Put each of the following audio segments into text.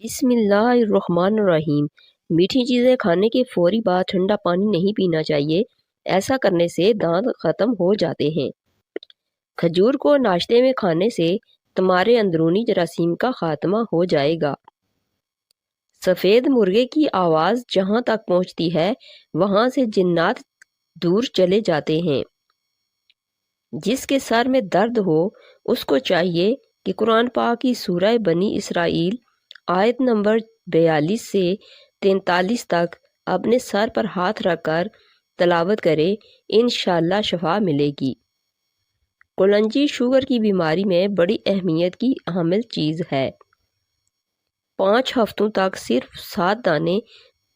بسم اللہ الرحمن الرحیم۔ میٹھی چیزیں کھانے کے فوری بعد ٹھنڈا پانی نہیں پینا چاہیے، ایسا کرنے سے دانت ختم ہو جاتے ہیں۔ کھجور کو ناشتے میں کھانے سے تمہارے اندرونی جراثیم کا خاتمہ ہو جائے گا۔ سفید مرغے کی آواز جہاں تک پہنچتی ہے وہاں سے جنات دور چلے جاتے ہیں۔ جس کے سر میں درد ہو اس کو چاہیے کہ قرآن پاک کی سورہ بنی اسرائیل آیت نمبر 42 سے 43 تک اپنے سر پر ہاتھ رکھ کر تلاوت کرے، انشاءاللہ شفا ملے گی۔ کلنجی شوگر کی بیماری میں بڑی اہمیت کی حامل چیز ہے۔ 5 ہفتوں تک صرف 7 دانے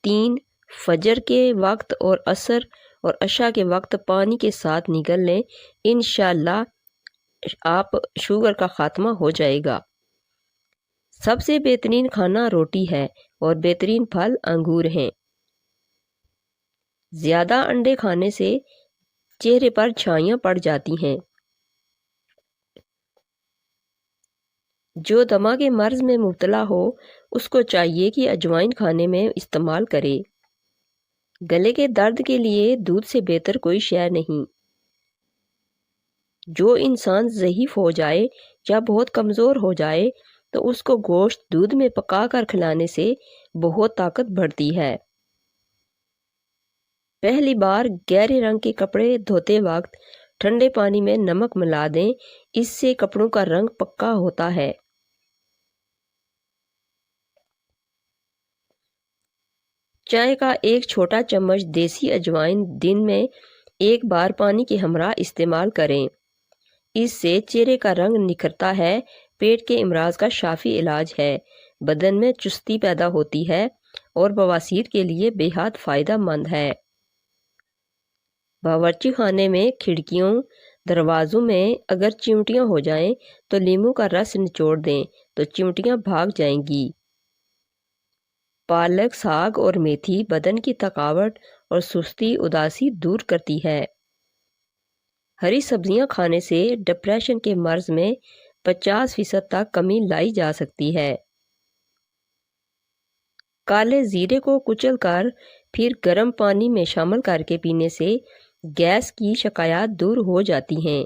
3 فجر کے وقت اور عصر اور عشاء کے وقت پانی کے ساتھ نگل لیں، انشاءاللہ آپ شوگر کا خاتمہ ہو جائے گا۔ سب سے بہترین کھانا روٹی ہے اور بہترین پھل انگور ہیں۔ زیادہ انڈے کھانے سے چہرے پر چھائیاں پڑ جاتی ہیں۔ جو دمہ کے مرض میں مبتلا ہو اس کو چاہیے کہ اجوائن کھانے میں استعمال کرے۔ گلے کے درد کے لیے دودھ سے بہتر کوئی شے نہیں۔ جو انسان ضعیف ہو جائے یا بہت کمزور ہو جائے تو اس کو گوشت دودھ میں پکا کر کھلانے سے بہت طاقت بڑھتی ہے۔ پہلی بار گہرے رنگ کے کپڑے دھوتے وقت ٹھنڈے پانی میں نمک ملا دیں، اس سے کپڑوں کا رنگ پکا ہوتا ہے۔ چائے کا ایک چھوٹا چمچ دیسی اجوائن دن میں 1 بار پانی کے ہمراہ استعمال کریں، اس سے چہرے کا رنگ نکھرتا ہے۔ پیٹ کے امراض کا شافی علاج ہے، بدن میں چستی پیدا ہوتی ہے اور بواسیر کے لیے بے حد فائدہ مند ہے۔ باورچی خانے میں کھڑکیوں دروازوں میں اگر چمٹیاں ہو جائیں تو لیموں کا رس نچوڑ دیں تو چمٹیاں بھاگ جائیں گی۔ پالک، ساگ اور میتھی بدن کی تھکاوٹ اور سستی اداسی دور کرتی ہے۔ ہری سبزیاں کھانے سے ڈپریشن کے مرض میں 50% تک کمی لائی جا سکتی ہے۔ کالے زیرے کو کچل کر پھر گرم پانی میں شامل کر کے پینے سے گیس کی شکایات دور ہو جاتی ہیں۔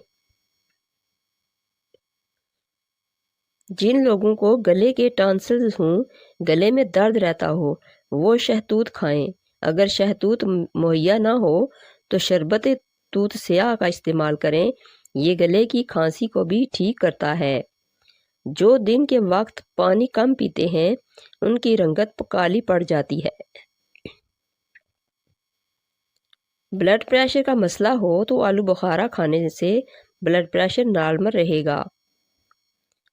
جن لوگوں کو گلے کے ٹانسلز ہوں، گلے میں درد رہتا ہو، وہ شہتوت کھائیں۔ اگر شہتوت مہیا نہ ہو تو شربت توت سیاہ کا استعمال کریں، یہ گلے کی کھانسی کو بھی ٹھیک کرتا ہے۔ جو دن کے وقت پانی کم پیتے ہیں ان کی رنگت کالی پڑ جاتی ہے۔ بلڈ پریشر کا مسئلہ ہو تو آلو بخارا کھانے سے بلڈ پریشر نارمل رہے گا۔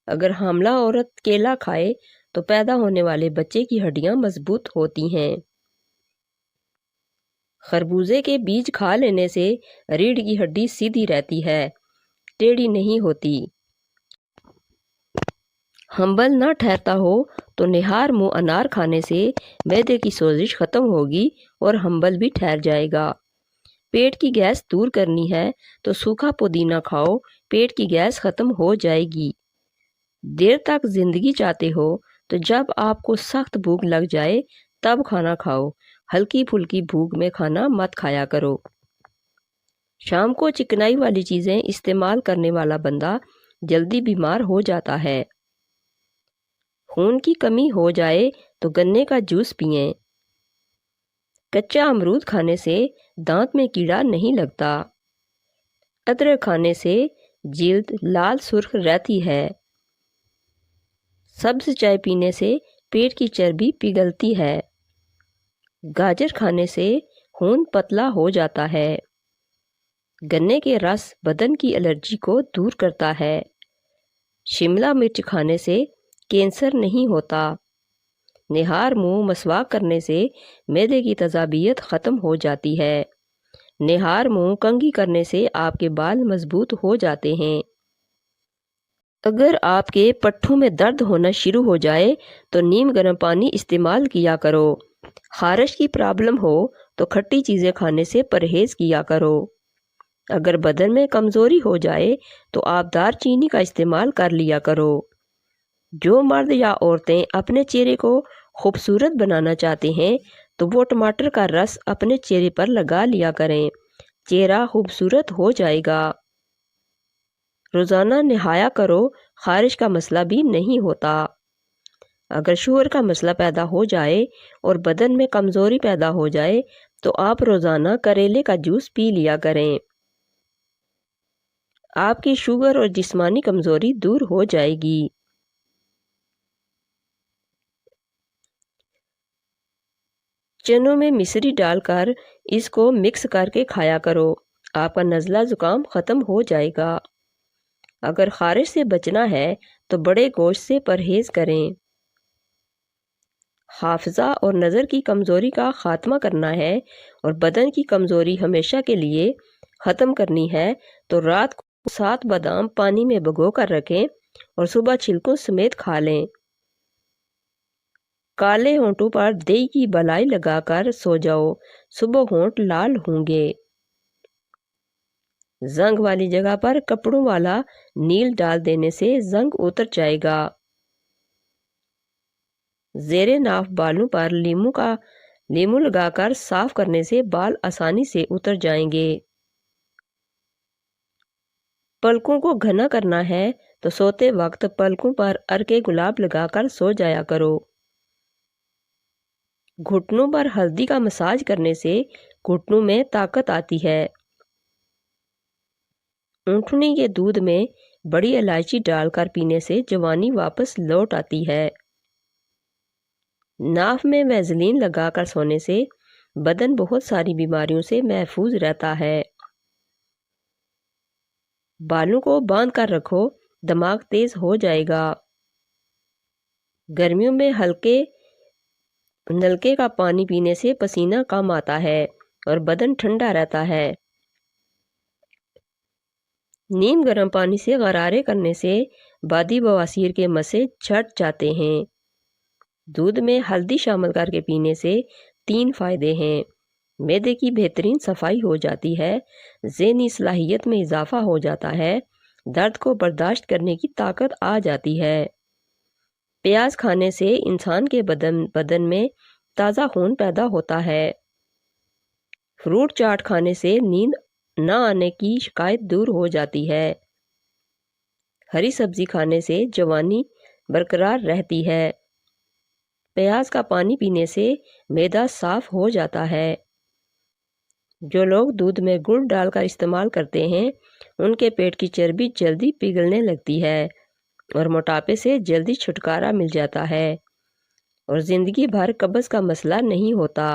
اگر حاملہ عورت کیلا کھائے تو پیدا ہونے والے بچے کی ہڈیاں مضبوط ہوتی ہیں۔ خربوزے کے بیج کھا لینے سے ریڑھ کی ہڈی سیدھی رہتی ہے، ٹیڑھی نہیں ہوتی۔ حنبل نہ ٹھہرتا ہو تو نہار منہ انار کھانے سے معدے کی سوزش ختم ہوگی اور حنبل بھی ٹھہر جائے گا۔ پیٹ کی گیس دور کرنی ہے تو سوکھا پودینہ کھاؤ، پیٹ کی گیس ختم ہو جائے گی۔ دیر تک زندگی چاہتے ہو تو جب آپ کو سخت بھوک لگ جائے تب کھانا کھاؤ، ہلکی پھلکی بھوک میں کھانا مت کھایا کرو۔ شام کو چکنائی والی چیزیں استعمال کرنے والا بندہ جلدی بیمار ہو جاتا ہے۔ خون کی کمی ہو جائے تو گنے کا جوس پئیں۔ کچا امرود کھانے سے دانت میں کیڑا نہیں لگتا۔ ادرک کھانے سے جلد لال سرخ رہتی ہے۔ سبز چائے پینے سے پیٹ کی چربی پگھلتی ہے۔ گاجر کھانے سے خون پتلا ہو جاتا ہے۔ گنے کے رس بدن کی الرجی کو دور کرتا ہے۔ شملہ مرچ کھانے سے کینسر نہیں ہوتا۔ نہار منہ مسواک کرنے سے معدے کی تیزابیت ختم ہو جاتی ہے۔ نہار منہ کنگھی کرنے سے آپ کے بال مضبوط ہو جاتے ہیں۔ اگر آپ کے پٹھوں میں درد ہونا شروع ہو جائے تو نیم گرم پانی استعمال کیا کرو۔ خارش کی پرابلم ہو تو کھٹی چیزیں کھانے سے پرہیز کیا کرو۔ اگر بدن میں کمزوری ہو جائے تو آپ دار چینی کا استعمال کر لیا کرو۔ جو مرد یا عورتیں اپنے چہرے کو خوبصورت بنانا چاہتے ہیں تو وہ ٹماٹر کا رس اپنے چہرے پر لگا لیا کریں، چہرہ خوبصورت ہو جائے گا۔ روزانہ نہایا کرو، خارش کا مسئلہ بھی نہیں ہوتا۔ اگر شوہر کا مسئلہ پیدا ہو جائے اور بدن میں کمزوری پیدا ہو جائے تو آپ روزانہ کریلے کا جوس پی لیا کریں، آپ کی شوگر اور جسمانی کمزوری دور ہو جائے گی۔ چنوں میں مصری ڈال کر اس کو مکس کر کے کھایا کرو، آپ کا نزلہ زکام ختم ہو جائے گا۔ اگر خارش سے بچنا ہے تو بڑے گوشت سے پرہیز کریں۔ حافظہ اور نظر کی کمزوری کا خاتمہ کرنا ہے اور بدن کی کمزوری ہمیشہ کے لیے ختم کرنی ہے تو رات کو 7 بادام پانی میں بھگو کر رکھیں اور صبح چھلکوں سمیت کھا لیں۔ کالے ہونٹوں پر دہی کی بالائی لگا کر سو جاؤ، صبح ہونٹ لال ہوں گے۔ زنگ والی جگہ پر کپڑوں والا نیل ڈال دینے سے زنگ اتر جائے گا۔ زیر ناف بالوں پر لیمو لگا کر صاف کرنے سے بال آسانی سے اتر جائیں گے۔ پلکوں کو گھنا کرنا ہے تو سوتے وقت پلکوں پر ارکے گلاب لگا کر سو جایا کرو۔ گھٹنوں پر ہلدی کا مساج کرنے سے گھٹنوں میں طاقت آتی ہے۔ اونٹنی کے دودھ میں بڑی الائچی ڈال کر پینے سے جوانی واپس لوٹ آتی ہے۔ ناف میں ویزلین لگا کر سونے سے بدن بہت ساری بیماریوں سے محفوظ رہتا ہے۔ بالوں کو باندھ کر رکھو، دماغ تیز ہو جائے گا۔ گرمیوں میں ہلکے نلکے کا پانی پینے سے پسینہ کم آتا ہے اور بدن ٹھنڈا رہتا ہے۔ نیم گرم پانی سے غرارے کرنے سے بادی بواسیر کے مسے چھٹ جاتے ہیں۔ دودھ میں ہلدی شامل کر کے پینے سے 3 فائدے ہیں۔ معدے کی بہترین صفائی ہو جاتی ہے، ذہنی صلاحیت میں اضافہ ہو جاتا ہے، درد کو برداشت کرنے کی طاقت آ جاتی ہے۔ پیاز کھانے سے انسان کے بدن میں تازہ خون پیدا ہوتا ہے۔ فروٹ چاٹ کھانے سے نیند نہ آنے کی شکایت دور ہو جاتی ہے۔ ہری سبزی کھانے سے جوانی برقرار رہتی ہے۔ پیاز کا پانی پینے سے معدہ صاف ہو جاتا ہے۔ جو لوگ دودھ میں گڑ ڈال کر استعمال کرتے ہیں ان کے پیٹ کی چربی جلدی پگھلنے لگتی ہے اور موٹاپے سے جلدی چھٹکارا مل جاتا ہے اور زندگی بھر قبض کا مسئلہ نہیں ہوتا۔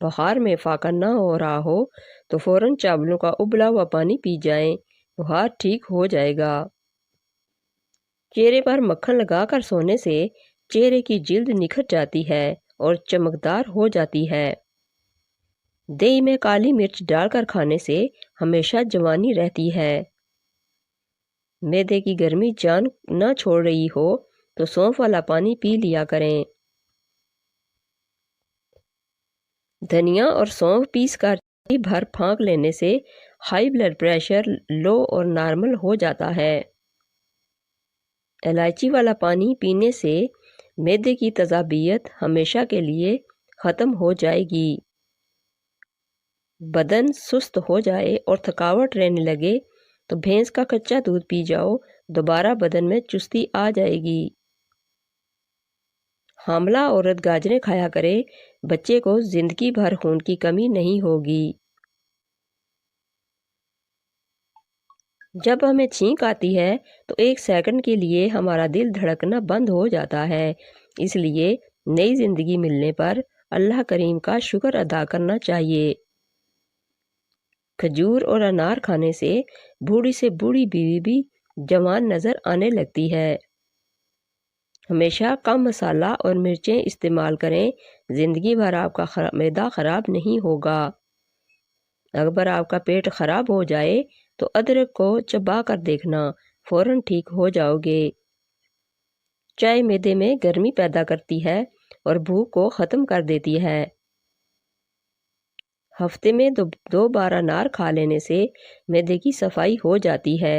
بخار میں فاقہ نہ ہو رہا ہو تو فوراً چاولوں کا ابلا ہوا پانی پی جائیں، بخار ٹھیک ہو جائے گا۔ چہرے پر مکھن لگا کر سونے سے چہرے کی جلد نکھر جاتی ہے اور چمکدار ہو جاتی ہے۔ دہی میں کالی مرچ ڈال کر کھانے سے ہمیشہ جوانی رہتی ہے۔ معدے کی گرمی جان نہ چھوڑ رہی ہو تو سونف والا پانی پی لیا کریں۔ دھنیا اور سونف پیس کر چائے بھر پھانک لینے سے ہائی بلڈ پریشر لو اور نارمل ہو جاتا ہے۔ الائچی والا پانی پینے سے معدے کی تیزابیت ہمیشہ کے لیے ختم ہو جائے گی۔ بدن سست ہو جائے اور تھکاوٹ رہنے لگے تو بھینس کا کچا دودھ پی جاؤ، دوبارہ بدن میں چستی آ جائے گی۔ حاملہ عورت گاجریں کھایا کرے، بچے کو زندگی بھر خون کی کمی نہیں ہوگی۔ جب ہمیں چھینک آتی ہے تو 1 سیکنڈ کے لیے ہمارا دل دھڑکنا بند ہو جاتا ہے، اس لیے نئی زندگی ملنے پر اللہ کریم کا شکر ادا کرنا چاہیے۔ کھجور اور انار کھانے سے بوڑھی سے بوڑھی بیوی بھی جوان نظر آنے لگتی ہے۔ ہمیشہ کم مسالہ اور مرچیں استعمال کریں، زندگی بھر آپ کا معدہ خراب نہیں ہوگا۔ اگر آپ کا پیٹ خراب ہو جائے تو ادرک کو چبا کر دیکھنا، فوراً ٹھیک ہو جاؤ گے۔ چائے معدے میں گرمی پیدا کرتی ہے اور بھوک کو ختم کر دیتی ہے۔ ہفتے میں 2 بار انار کھا لینے سے معدے کی صفائی ہو جاتی ہے۔